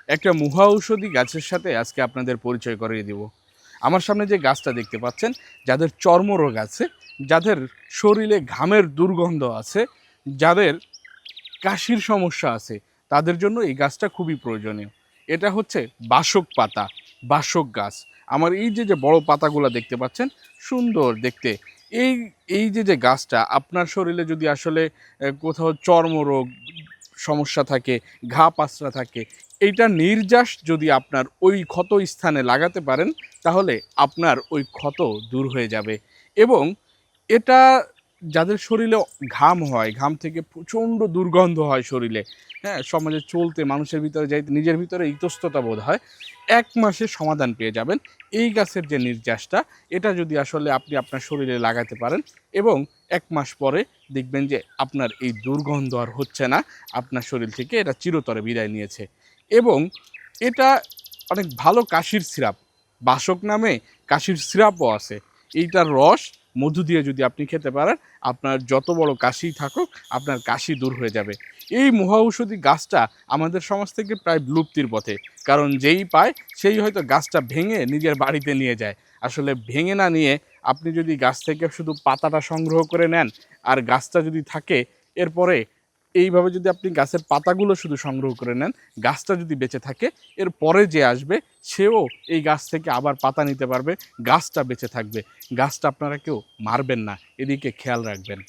একটা মহা ঔষধি গাছের সাথে আজকে আপনাদের পরিচয় করিয়ে দিব। আমার সামনে যে গাছটা দেখতে পাচ্ছেন, যাদের চর্মরোগ আছে, যাদের শরীরে ঘামের দুর্গন্ধ আছে, যাদের কাশির সমস্যা আছে, তাদের জন্য এই গাছটা খুবই প্রয়োজনীয়। এটা হচ্ছে বাসক পাতা, বাসক গাছ। আমার এই যে বড় পাতাগুলো দেখতে পাচ্ছেন, সুন্দর দেখতে। এই এই যে গাছটা আপনার শরীরে যদি আসলে কোথাও চর্মরোগ সমস্যা থাকে, ঘা পাচড়া থাকে, এইটা নির্যাস যদি আপনার ওই ক্ষত স্থানে লাগাতে পারেন, তাহলে আপনার ওই ক্ষত দূর হয়ে যাবে। এবং এটা যাদের শরীরে ঘাম হয়, ঘাম থেকে প্রচণ্ড দুর্গন্ধ হয় শরীরে, হ্যাঁ, সমাজে চলতে মানুষের ভিতরে যাইতে নিজের ভিতরে ইতস্ততা বোধ হয়, ১ মাসে সমাধান পেয়ে যাবেন। এই গাছের যে নির্যাসটা, এটা যদি আসলে আপনি আপনার শরীরে লাগাতে পারেন এবং ১ মাস পরে দেখবেন যে আপনার এই দুর্গন্ধ আর হচ্ছে না, আপনার শরীর থেকে এটা চিরতরে বিদায় নিয়েছে। এবং এটা অনেক ভালো কাশির সিরাপ, বাসক নামে কাশির সিরাপও আছে। এইটার রস মধু দিয়ে যদি আপনি খেতে পারেন, আপনার যত বড় কাশিই থাকুক, আপনার কাশি দূর হয়ে যাবে। এই মহা ঔষধি গাছটা আমাদের সমাজ থেকে প্রায় বিলুপ্তির পথে। কারণ যেই পায় সেই হয়তো গাছটা ভেঙে নিজের বাড়িতে নিয়ে যায়। আসলে ভেঙে না নিয়ে আপনি যদি গাছ থেকে শুধু পাতাটা সংগ্রহ করে নেন, আর গাছটা যদি থাকে, এরপরে এইভাবে যদি আপনি গাছের পাতাগুলো শুধু সংগ্রহ করে নেন, গাছটা যদি বেঁচে থাকে, এর পরে যে আসবে সেও এই গাছ থেকে আবার পাতা নিতে পারবে, গাছটা বেঁচে থাকবে। গাছটা আপনারা কেউ মারবেন না, এদিকে খেয়াল রাখবেন।